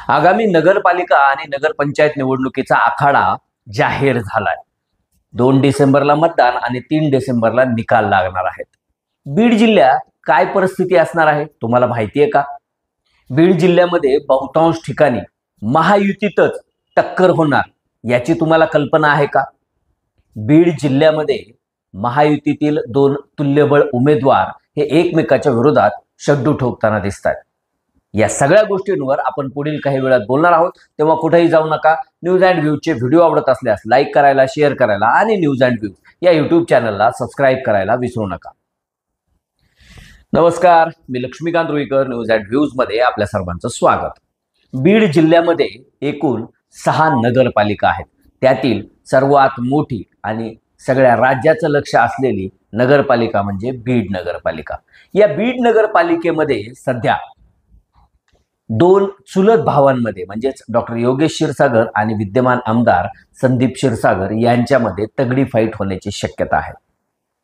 आगामी नगरपालिका आणि नगरपंचायत निवडणुकीचा आखाडा जाहीर झालाय. 2 डिसेंबरला मतदान आणि 3 डिसेंबरला निकाल लागणार आहेत. बीड जिल्ह्यात काय परिस्थिती असणार आहे तुम्हाला माहिती आहे का? बीड जिल्ह्यामध्ये बहुतांश ठिकाणी महायुतीतच टक्कर होणार याची तुम्हाला कल्पना आहे का? बीड जिल्ह्यामध्ये महायुतीतील 2 तुल्यबळ उमेदवार हे एकमेकाच्या विरोधात शड्डू ठोकताना दिसत आहेत. या सगळ्या गोष्टींवर आपण पुढील काही वेळात बोलणार आहोत, तेव्हा कुठेही जाऊ नका. न्यूज अँड व्ह्यूजचे व्हिडिओ आवडत असल्यास लाईक करायला, शेअर करायला आणि न्यूज अँड व्ह्यूज या यूट्यूब चॅनलला सबस्क्राईब करायला विसरू नका. नमस्कार, मी Laxmikant Ruikar. News and views मध्ये आपल्या सर्वांचं स्वागत. बीड जिल्ह्यामध्ये एकूण 6 नगरपालिका आहेत. त्यातील सर्वात मोठी आणि सगळ्या राज्याचं लक्ष असलेली नगरपालिका म्हणजे बीड नगरपालिका. या बीड नगरपालिकेमध्ये सध्या 2 चुलत भावांमध्ये म्हणजेच डॉक्टर योगेश क्षीरसागर आणि विद्यमान आमदार संदीप क्षीरसागर यांच्यामध्ये तगडी फाईट होण्याची शक्यता आहे.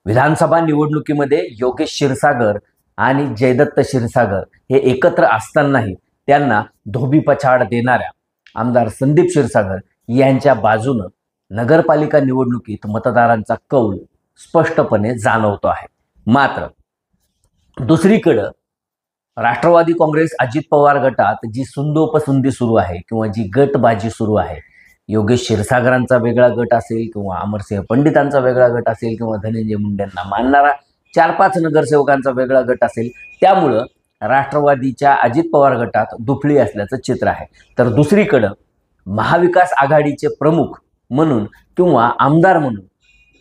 विधानसभा निवडणुकीमध्ये योगेश क्षीरसागर आणि जयदत्त क्षीरसागर हे एकत्र असतानाही त्यांना धोबीपछाड देणाऱ्या आमदार संदीप क्षीरसागर यांच्या बाजूनं नगरपालिका निवडणुकीत मतदारांचा कौल स्पष्टपणे जाणवतो आहे. मात्र दुसरीकडं राष्ट्रवादी काँग्रेस अजित पवार गटात जी सुंदोपसुंदी सुरू आहे किंवा जी गटबाजी सुरू आहे, योगेश क्षीरसागरांचा वेगळा गट असेल किंवा अमरसिंह पंडितांचा वेगळा गट असेल किंवा धनंजय मुंडेंना मानणारा 4-5 नगरसेवकांचा वेगळा गट असेल, त्यामुळं राष्ट्रवादीच्या अजित पवार गटात दुफळी असल्याचं चित्र आहे. तर दुसरीकडं महाविकास आघाडीचे प्रमुख म्हणून किंवा आमदार म्हणून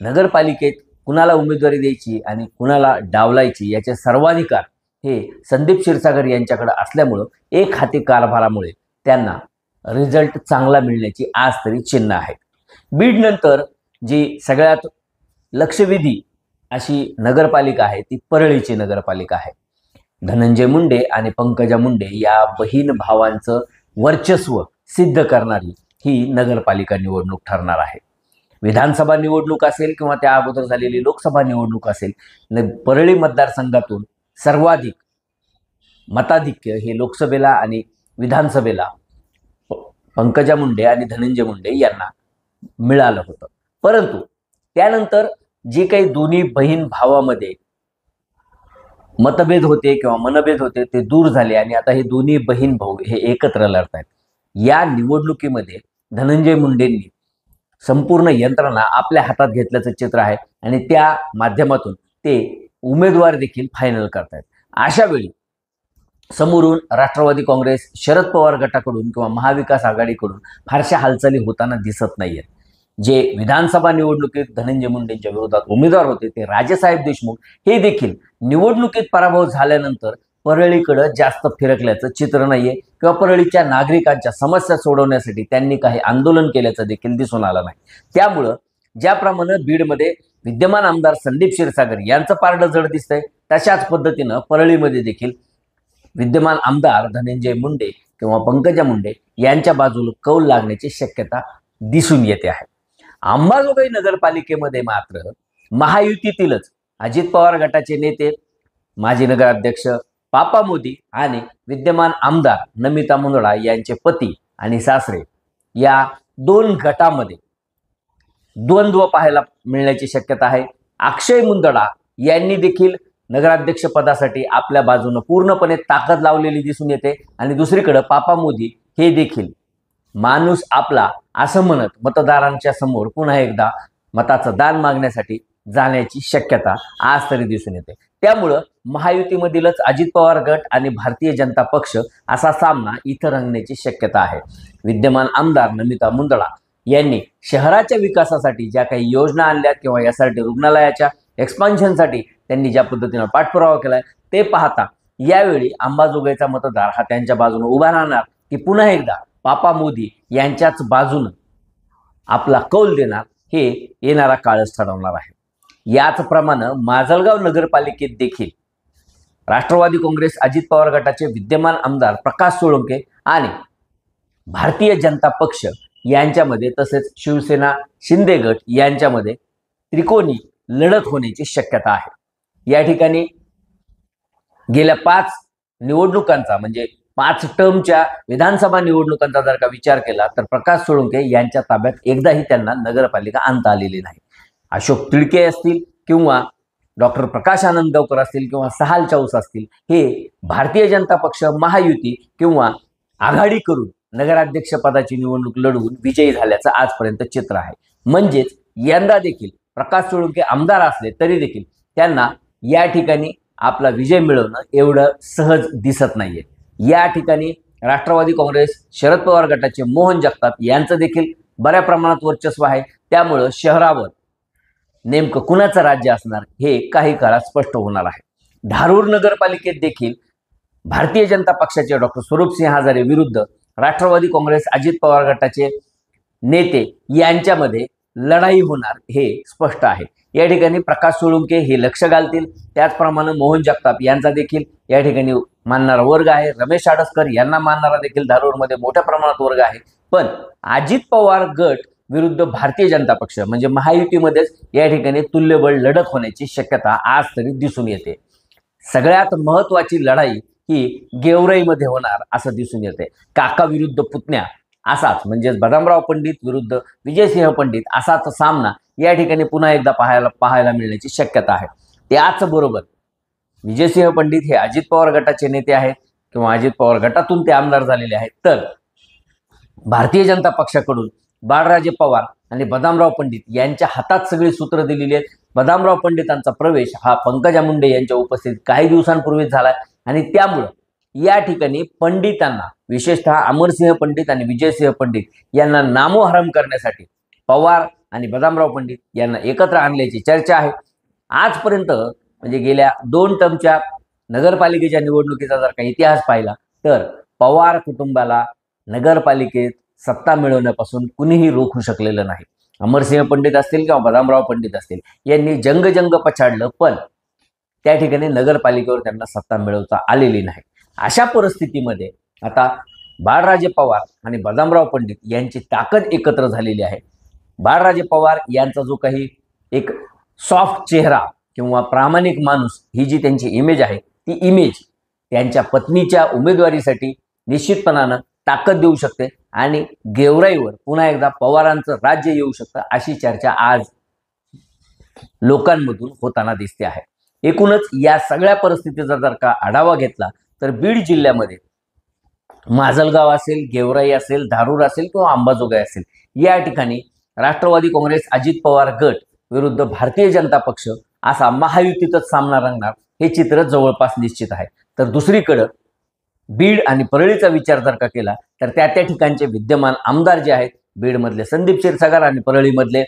नगरपालिकेत कुणाला उमेदवारी द्यायची आणि कुणाला डावलायची याचे सर्वाधिकार हे संदीप क्षीरसागर यांच्याकडे असल्यामुळं एक हाती कारभारामुळे त्यांना रिझल्ट चांगला मिळण्याची आज तरी चिन्ह आहेत. बीड नंतर जी सगळ्यात लक्षवेधी अशी नगरपालिका आहे ती परळीची नगरपालिका आहे. धनंजय मुंडे आणि पंकजा मुंडे या बहीण भावांचं वर्चस्व सिद्ध करणारी ही नगरपालिका निवडणूक ठरणार आहे. विधानसभा निवडणूक असेल किंवा त्या अगोदर झालेली लोकसभा निवडणूक असेल, परळी मतदारसंघातून सर्वाधिक मताधिक्य हे लोकसभेला आणि विधानसभेला पंकजा मुंडे आणि धनंजय मुंडे यांना मिळालं होतं. परंतु त्यानंतर जे काही दोन्ही बहीण भावामध्ये मतभेद होते किंवा मनभेद होते ते दूर झाले आणि आता हे दोन्ही बहीण भाऊ हे एकत्र लढत आहेत. या निवडणुकीमध्ये धनंजय मुंडेंनी संपूर्ण यंत्रणा आपल्या हातात घेतल्याचं चित्र आहे आणि त्या माध्यमातून ते उमेदवार देखील फायनल करतायत. अशा वेळी समोरून राष्ट्रवादी काँग्रेस, शरद पवार गटाकडून किंवा महाविकास आघाडीकडून फारशा हालचाली होताना दिसत नाहीयेत. जे विधानसभा निवडणुकीत धनंजय मुंडेंच्या विरोधात उमेदवार होते ते राजेसाहेब देशमुख हे देखील निवडणुकीत पराभव झाल्यानंतर परळीकडे जास्त फिरकल्याचं चित्र नाहीये किंवा परळीच्या नागरिकांच्या समस्या सोडवण्यासाठी त्यांनी काही आंदोलन केल्याचं देखील दिसून आलं नाही. त्यामुळं ज्याप्रमाणे बीडमध्ये विद्यमान आमदार संदीप क्षीरसागर यांचं पारडं जड दिसतंय, तशाच पद्धतीनं परळीमध्ये देखील विद्यमान आमदार धनंजय मुंडे किंवा पंकजा मुंडे यांच्या बाजूला कौल लागण्याची शक्यता दिसून येते आहे. अंबाजोगाई नगरपालिकेमध्ये मात्र महायुतीतीलच अजित पवार गटाचे नेते, माजी नगराध्यक्ष पापा मोदी आणि विद्यमान आमदार नमिता मुंदडा यांचे पती आणि सासरे या 2 गटामध्ये द्वंद्व पाहायला मिळण्याची शक्यता आहे. अक्षय मुंदडा यांनी देखील नगराध्यक्ष पदासाठी आपल्या बाजूने पूर्णपणे ताकद लावलेली दिसून येते आणि दुसरीकडे पापा मोदी हे देखील माणूस आपला असं म्हणत मतदारांच्या समोर पुन्हा एकदा मताचं दान मागण्यासाठी जाण्याची शक्यता आज तरी दिसून येते. त्यामुळं महायुतीमधीलच अजित पवार गट आणि भारतीय जनता पक्ष असा सामना इथं रंगण्याची शक्यता आहे. विद्यमान आमदार नमिता मुंदडा यांनी शहराच्या विकासासाठी ज्या काही योजना आणल्या किंवा यासाठी रुग्णालयाच्या एक्सपान्शनसाठी त्यांनी ज्या पद्धतीनं पाठपुरावा केलाय ते पाहता यावेळी अंबाजोगाईचा मतदार हा त्यांच्या बाजूने उभा राहणार की पुन्हा एकदा पापा मोदी यांच्याच बाजूनं आपला कौल देणार हे येणारा काळच ठरवणार आहे. याचप्रमाणे माजलगाव नगरपालिकेत देखील राष्ट्रवादी काँग्रेस अजित पवार गटाचे विद्यमान आमदार प्रकाश सोळंके आणि भारतीय जनता पक्ष यांच्यामध्ये तसेच शिवसेना शिंदे गट यांच्यामध्ये त्रिकोणी लढत होण्याची शक्यता आहे. या ठिकाणी गेल्या 5 निवडणुकांचा म्हणजे 5 टर्मच्या विधानसभा निवडणुकांचा जर का विचार केला तर प्रकाश सोळुंके यांच्या ताब्यात एकदाही त्यांना नगरपालिका आणता आलेली नाही. अशोक तिडके असतील किंवा डॉक्टर प्रकाश आनंदगावकर असतील किंवा सहाल चाऊस असतील, हे भारतीय जनता पक्ष, महायुती किंवा आघाडी करून नगराध्यक्ष पदाची निवडणूक लढवून विजयी झाल्याचं आजपर्यंत चित्र आहे. म्हणजेच यंदा देखील प्रकाश सोळुंके आमदार असले तरी देखील त्यांना या ठिकाणी आपला विजय मिळवणं एवढं सहज दिसत नाहीये. या ठिकाणी राष्ट्रवादी काँग्रेस, शरद पवार गटाचे मोहन जगताप यांचं देखील बऱ्या प्रमाणात वर्चस्व आहे. त्यामुळं शहरावर नेमकं कुणाचं राज्य असणार हे काही काळात स्पष्ट होणार आहे. धारूर नगरपालिकेत देखील भारतीय जनता पक्षाचे डॉक्टर स्वरूपसिंह हजारे विरुद्ध राष्ट्रवादी काँग्रेस, अजित पवार गटाचे नेते यांच्यामध्ये लढाई होणार हे स्पष्ट आहे. या ठिकाणी प्रकाश सोळुंके हे लक्ष घालतील. त्याचप्रमाणे मोहन जगताप यांचा देखील या ठिकाणी मानणारा वर्ग आहे. रमेश आडसकर यांना मानणारा देखील धारूरमध्ये मोठ्या प्रमाणात वर्ग आहे. पण अजित पवार गट विरुद्ध भारतीय जनता पक्ष म्हणजे महायुतीमध्येच या ठिकाणी तुल्यबळ लढत होण्याची शक्यता आज तरी दिसून येते. सगळ्यात महत्त्वाची लढाई ही गेवराईमध्ये होणार असं दिसून येते. काका विरुद्ध पुतण्या असाच म्हणजेच बदामराव पंडित विरुद्ध विजयसिंह पंडित असाच सामना या ठिकाणी पुन्हा एकदा पाहायला मिळण्याची शक्यता आहे. त्याचबरोबर विजयसिंह पंडित हे अजित पवार गटाचे नेते आहेत किंवा अजित पवार गटातून ते आमदार झालेले आहेत. तर भारतीय जनता पक्षाकडून बाळराजे पवार आणि बदामराव पंडित यांच्या हातात सगळी सूत्र दिलेली आहेत. बदामराव पंडितांचा प्रवेश हा पंकजा मुंडे यांच्या उपस्थितीत काही दिवसांपूर्वीच झालाय आणि त्यामुळं या ठिकाणी पंडितांना, विशेषतः अमरसिंह पंडित आणि विजयसिंह पंडित यांना नामोहरम करण्यासाठी पवार आणि बदामराव पंडित यांना एकत्र आणल्याची चर्चा आहे. आजपर्यंत म्हणजे गेल्या 2 टर्मच्या नगरपालिकेच्या निवडणुकीचा जर का इतिहास पाहिला तर पवार कुटुंबाला नगरपालिकेत सत्ता मिळवण्यापासून कुणीही रोखू शकलेलं नाही. अमरसिंह पंडित असतील किंवा बदामराव पंडित असतील यांनी जंग पछाडलं, पण त्या ठिकाणी नगरपालिकेवर त्यांना सत्ता मिळवता आलेली नाही. अशा परिस्थितीमध्ये आता बाळराजे पवार आणि बदामराव पंडित यांची ताकद एकत्र झालेली आहे. बाळराजे पवार यांचा जो काही एक सॉफ्ट चेहरा किंवा प्रामाणिक माणूस ही जी त्यांची इमेज आहे, ती इमेज त्यांच्या पत्नीच्या उमेदवारीसाठी निश्चितपणानं ताकद देऊ शकते आणि गेवराईवर पुन्हा एकदा पवारांचं राज्य येऊ शकतं अशी चर्चा आज लोकांमधून होताना दिसते आहे. एकूणच या सगळ्या परिस्थितीचा जर का आढावा घेतला तर बीड जिल्ह्यामध्ये माजलगाव असेल, गेवराई असेल, धारूर असेल किंवा अंबाजोगाई असेल, या ठिकाणी राष्ट्रवादी काँग्रेस, अजित पवार गट विरुद्ध भारतीय जनता पक्ष असा महायुतीतच सामना रंगणार हे चित्र जवळपास निश्चित आहे. तर दुसरीकडं बीड आणि परळीचा विचार जर का केला तर त्या ठिकाणचे विद्यमान आमदार जे आहेत, बीडमधले संदीप क्षीरसागर आणि परळीमधले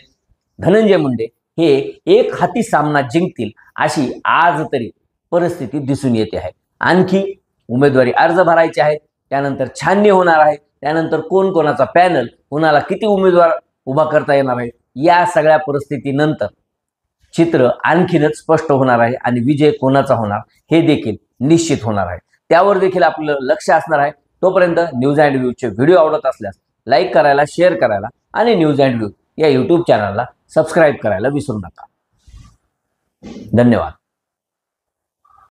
धनंजय मुंडे हे एक हाती सामना जिंकतील अशी आज तरी परिस्थिती दिसून येते आहे. आणखी उमेदवारी अर्ज भरायचे आहेत, त्यानंतर छाननी होणार आहे, त्यानंतर कोणाचा पॅनल, कोणाला किती उमेदवार उभा करता येणार आहे, या सगळ्या परिस्थितीनंतर चित्र आणखीनच स्पष्ट होणार आहे आणि विजय कोणाचा होणार हे देखील निश्चित होणार आहे. त्यावर देखील आपलं लक्ष असणार आहे. तोपर्यंत न्यूज अँड व्ह्यूचे व्हिडिओ आवडत असल्यास लाईक करायला, शेअर करायला आणि न्यूज अँड व्ह्यू या यूट्यूब चॅनलला सबस्क्राईब करायला विसरू नका. धन्यवाद.